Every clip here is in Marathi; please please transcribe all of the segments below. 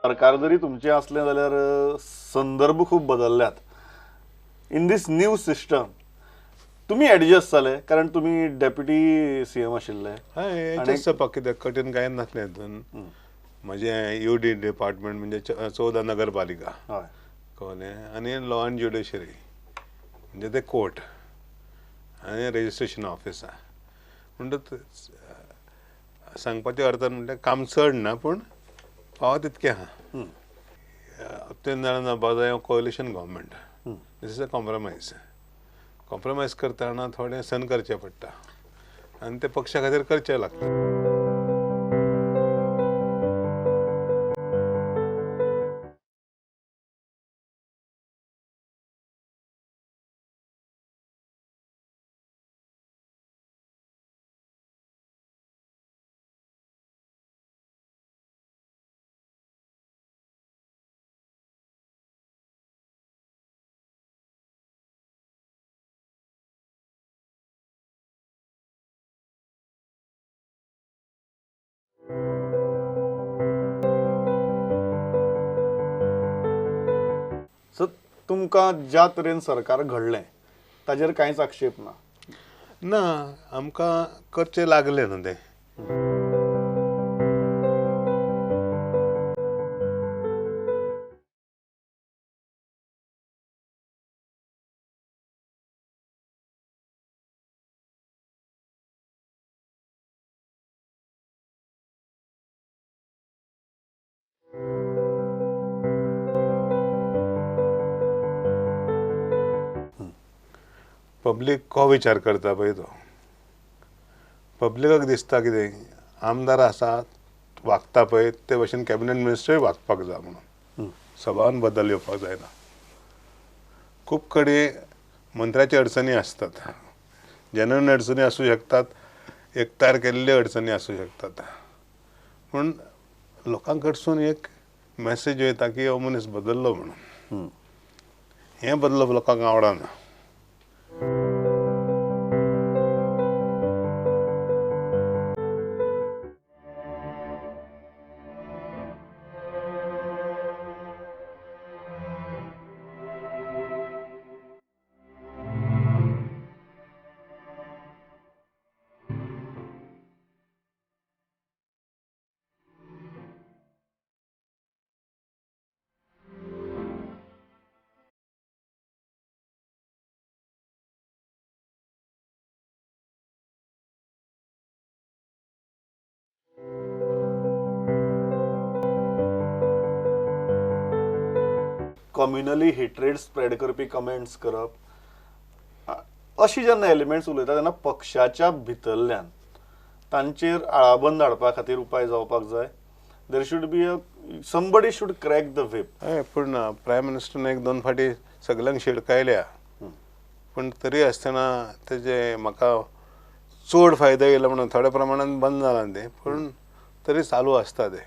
सरकार जरी तुमचे असले जाल्यार संदर्भ खूप बदलल्यात. इन दिस न्यू सिस्टम तुम्ही ऍडजस्ट जाले कारण तुम्ही डेप्युटी सीएम आशिल्ले. हय एडजस्ट जावपाक कित्याक कठीण कांय नासलें हातून. म्हजें यूडी डिपार्टमेंट म्हणजे 14 नगरपालिका हय कळ्ळें, आनी लॉ अँड ज्युडिशरी म्हणजे ते कोर्ट आनी रेजिस्ट्रेशन ऑफिसां म्हणटच सांगपाचें अर्थ म्हणल्यार काम चड ना पूण फावो तितकें आहा. तें जाणां जावपाक जाय coalition government. This is a compromise. Compromise करतना थोडें सहन करचें पडटा आनी ते पक्षा खातीर करचें लागता. सो तुमकां ज्या तरेन सरकार घडलें ताजेर कांयच आक्षेप ना. ना आमकां करचें लागलें न्हू तें. पब्लीक हो विचार करता पळय तो. पब्लिकाक दिसता कितें आमदार आसात वागता पळय ते भशेन कॅबिनेट मिनिस्टरूय वागपाक जाय म्हणून. सभावान बदल येवपाक जायना. खूब कडेन मंत्र्याच्यो अडचणी आसतात. जेन्युइन अडचणी आसूं शकतात, एकठांय केल्ल्यो अडचणी आसूं शकतात. पूण लोकां कडसून एक मॅसेज वयता की हो मनीस बदल्लो म्हणून. हें बदलप लोकांक आवडना. कम्युनली हेट्रेड स्प्रेड करपी कमेंट्स करप अशी जेन्ना एलिमेंट्स उलयता तेन्ना पक्षाच्या भितरल्यान तांचेर आळाबंद हाडपा खातीर उपाय जावपाक जाय. देर should be a somebody should crack the whip. हय पूण प्रायम मिनिस्टरान एक दोन फाटी सगल्यांक शिडकायल्या. पूण तरी आसतना तेजे म्हाका चड फायदो येयलो म्हणून थोड्या प्रमाणान बंद जालां तें पूण तरी चालू आसता तें.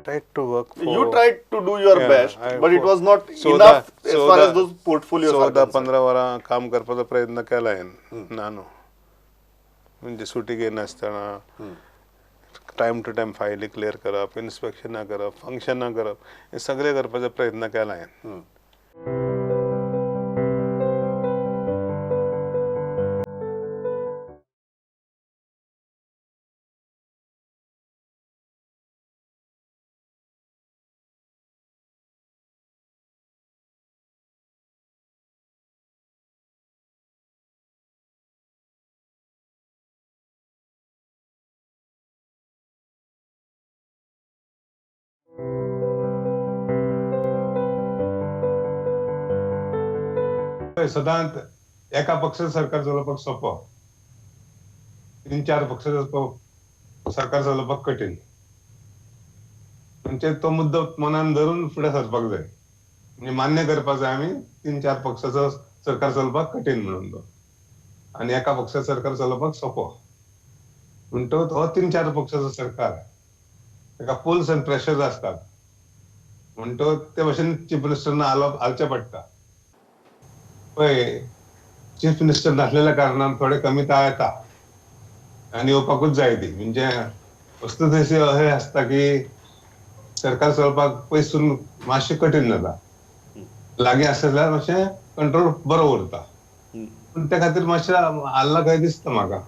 tried to work for. You tried to do your Yeah, best, I- but it for- was not चौदा- enough as far चौदा- as those portfolios are 14-15 concerned. वरां काम करपाचो प्रयत्न केलाय नानू म्हणजे सुटी घेनासतना टायम टू टायम फायली क्लियर करप, इन्स्पेक्शनां करप, फंक्शनां करप, हे सगळे करपाचो प्रयत्न केला हांवें. सदांच एका पक्षाचं सरकार चलोवपाक सोपो, 3-4 पक्षाचं सरकार चलोवपाक कठीण. म्हणजे तो मुद्दो मनान धरून फुडें सरपाक जाय, म्हणजे मान्य करपाक जाय आमी 3-4 पक्षाचं सरकार चलोवपाक कठीण म्हणून तो, आनी एका पक्षाचं सरकार चलोवपाक सोपो. म्हणटकूच हो 3-4 पक्षाचं सरकार ताका पुल्स आनी प्रेशर्स आसतात, म्हणटकूच ते भाशेन चीफ मिनिस्टरान हालचें पडटा. पळय, चीफ मिनिस्टर नासलेल्या कारणान थोडे कमीता येता आनी येवपाकूच जाय ती. म्हणजे वस्तुस्थिती अशें आसता की सरकार चलोवपाक पयसून मातशें कठीण जाता. लागीं आसत जाल्यार मातशें कंट्रोल बरो उरता, पूण त्या खातीर मातशें हाल्ला कशें दिसता म्हाका.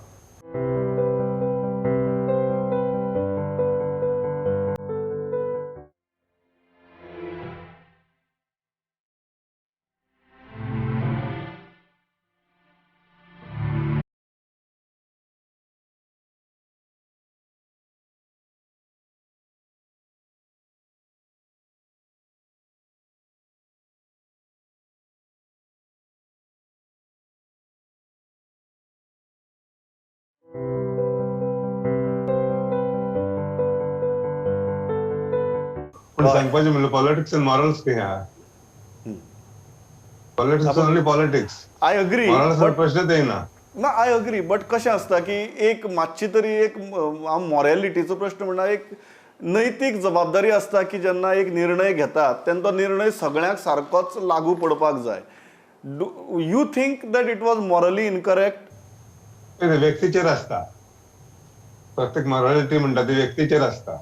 पूण सांगपाचें म्हणल्यार पॉलिटिक्स आनी मॉरल्स खंय आहा? Politics only politics. I agree, morals प्रश्नच येना. ना आय अग्री, बट कशें आसता की एक मातशी तरी एक हांव मॉरॅलिटीचो प्रश्न म्हणल्यार एक नैतीक जबाबदारी आसता की जेन्ना एक निर्णय घेतात तेन्ना तो निर्णय सगळ्यांक सारकोच लागू पडपाक जाय. You think that it was morally incorrect? व्यक्तीचेर आसता. प्रत्येक मॉरॅलिटी म्हणटा ती व्यक्तीचेर आसता.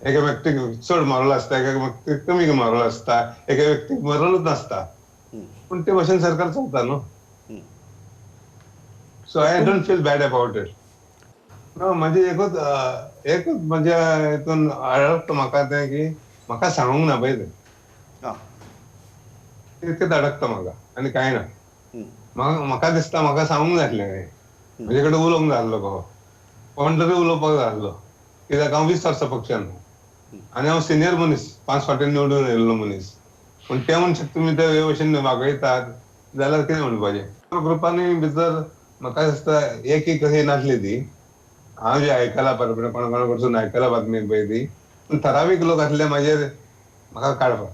एका व्यक्तीक चड मॉरल आसता, एका व्यक्तीक कमी मॉरल आसता, एका व्यक्तीक मॉरलूच नासता. पूण ते भाशेन सरकार चलता न्हू. So I don't feel bad about it. म्हणजे एकूच म्हणजे हितून अडकता म्हाका तें की म्हाका सांगूंक ना पळय तें. तितकेंच अडकता म्हाका, आनी कांय ना. म्हाका दिसता म्हाका सांगूंक जाय आसलें हें. म्हजे कडेन उलोवंक जाय आसलो कहो. कोण तरी उलोवपाक जाय आसलो. कित्याक हांव 20 वर्सां पक्षान आनी हांव सिनियर मनीस, 5 फावटीं निवडून येयल्लो मनीस. पूण ते मनशाक तुमी ते भशेन वागयतात जाल्यार कितें म्हणपाचें? ग्रुपांनी भितर म्हाका दिसता एक कशी नासली ती. हांव जे आयकलां परपरत कोणा कडसून आयकलां बातमी पळय ती, पूण ठरावीक लोक आसले म्हाजेर म्हाका काडपाक.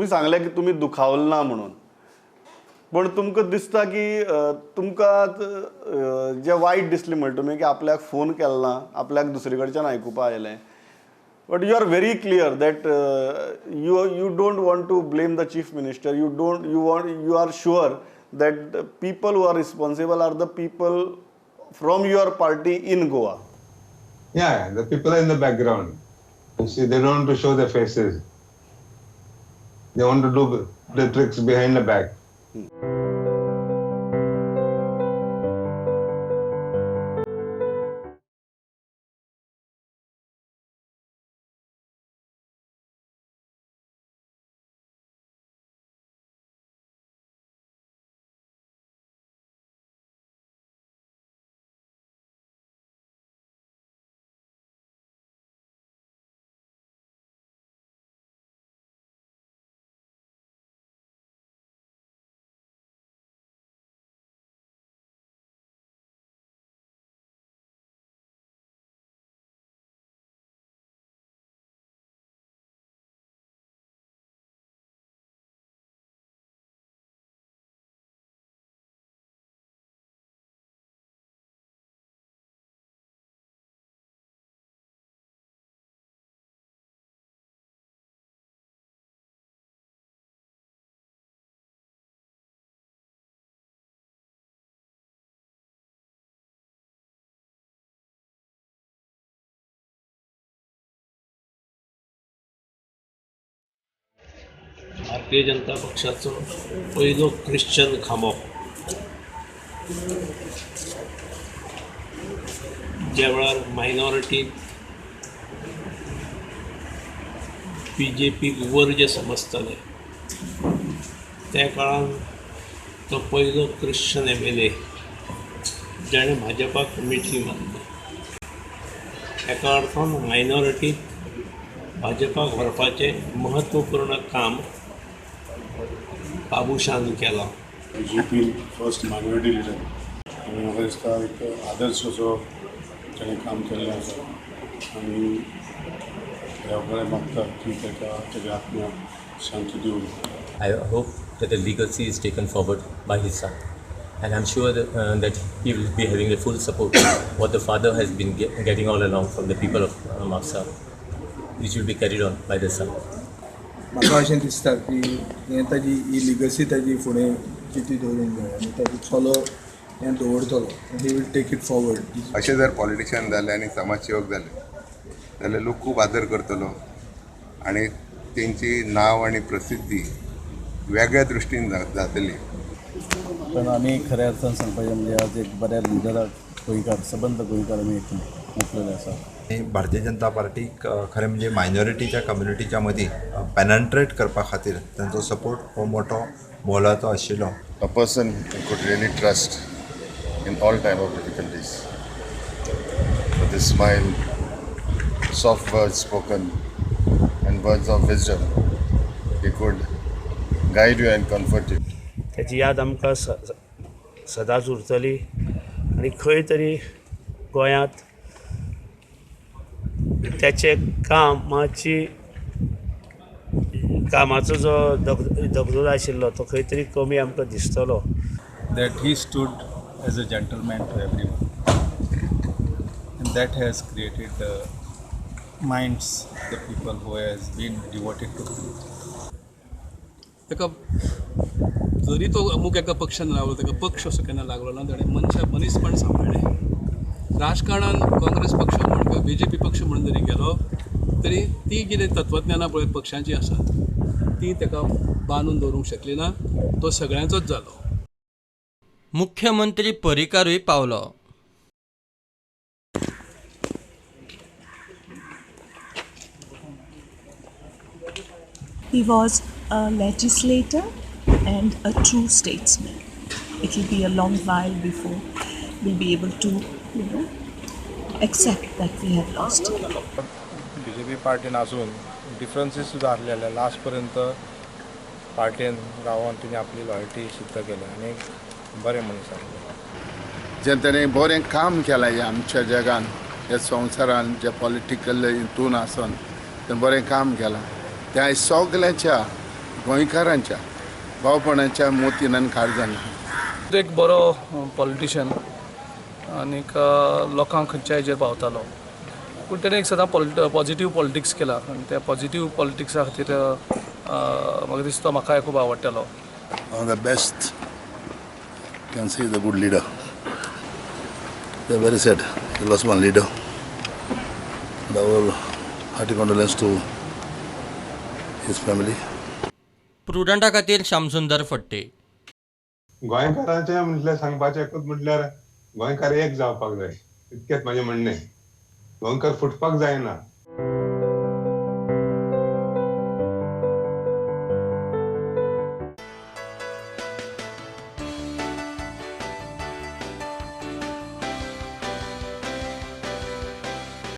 तुमी सांगलें की तुमी दुखावल ना म्हणून, पण तुमकां दिसता की तुमकां जें वायट दिसलें म्हणटा तुमी की आपल्याक फोन केलो ना, आपल्याक दुसरे कडच्यान आयकुपा आयलें. But you are very clear that you don't want to blame the chief minister. You are sure that the people who are responsible are the people from your party in Goa. Yeah, the people are in the background. You see, they don't want to show their faces. They want to do the tricks behind the back. Bharatiya Janata पक्षाचो पयलो क्रिश्चन खांबो ज्या वेळार मायनॉरिटी BJP वर्ज समजताले त्या काळान तो पयलो क्रिश्चन MLA जाणें भाजपाक मिठी मारली. एका अर्थान मायनॉरिटी भाजपाक व्हरपाचें म्हत्वपूर्ण काम बाबूशान केलां. BJP फर्स्ट मायनॉरिटी लिडर आनी म्हाका दिसता एक आदर्श असो ताणें काम केल्लें आसा आनी देवाकडेन मागता की ताका तेज्या आत्म्याक शांती दिवं. I hope that the legacy is taken forward by his son, and I'm sure that he will be having a full support what the father has been getting all along from the people of Maksa, which will be carried on by the son. म्हाका अशें दिसता की हें ताजी ही लिगसी ताजी फुडें कितें दवरूंक जाय आनी ताजो चलो हें दवरतलो. He will take it forward. अशें जर पॉलिटिशियन जाले आनी समाजसेवक जाले जाल्यार लोक खूब आदर करतलो आनी तेंची नांव आनी प्रसिद्धी वेगळ्या दृश्टीन जातली. पण आमी खऱ्या अर्थान सांगपाचें म्हणजे आज एक बऱ्या लिडराक गोंयकार सबंद गोंयकार आमी एक मुखलेले आसा. भारतीय जनता पार्टीक खरें म्हणजे मायनॉरिटीच्या कम्युनिटीच्या मदीं पेनट्रेट करपा खातीर तांचो सपोर्ट हो मोठो मोलाचो आशिल्लो. A person you could really trust in all time of difficulties. With his smile, soft words spoken and words of wisdom, he could guide you and comfort you. त्याची याद आमकां सदांच उरतली आनी खंय तरी गोंयांत त्याचे कामाचो जो दगदूर आशिल्लो तो खंय तरी कमी आमकां दिसतलो. That he stood as a gentleman to everyone, and that has created the minds of the people who has been devoted to him. ताका जरी तो अमूक एका पक्षान रावलो ताका पक्ष असो केन्ना लागलो ना. ताणें मनीसपण सांबाळ्ळें. राजकारणान काँग्रेस पक्ष म्हण किंवा BJP पक्ष म्हणून जरी गेलो तरी ती कितें तत्वज्ञानां पळय पक्षांची आसात ती ताका बांदून दवरूंक शकली ना. तो सगळ्यांचोच जालो. मुख्यमंत्री पर्रीकारूय पावलो. He was a legislator and a true statesman. It will be a long while before we'll be able to, accept that we have lost him. BJP पार्टीन आसून डिफरन्सीस सुद्दां आसलेले लास्टपर्यंत पार्टीन रावन तिणें आपली लॉयल्टी सिद्ध केली आनी बरें मनीस आसले. जें ताणें बरें काम केलां ह्या आमच्या जगान ह्या संवसारान जे पॉलिटिकल हितून आसून तें बरें काम केलां. त्या सगळ्यांच्या गोंयकारांच्या भावपणाच्या मोतीन आनी काळजान. तो एक बरो पॉलिटिशियन आनीक लोकांक खंयच्या हेजेर पावतालो, पूण तेणें एक सदां पॉझिटिव्ह पॉलिटिक्स केला आनी त्या पॉझिटिव्ह पॉलिटिक्सा खातीर म्हाका दिसता म्हाकाय खूब आवडटालो. The best can say the good leader. They're very sad. They lost one leader. The whole hearty condolence to his family. प्रुडंटा खातीर श्यामसुंदर फडते. गोंयकारांचें म्हटल्यार सांगपाचें एकूच म्हटल्यार गोंयकार एक जावपाक जाय, इतकेंच म्हाजें म्हणणें. गोंयकार फुटपाक जायना.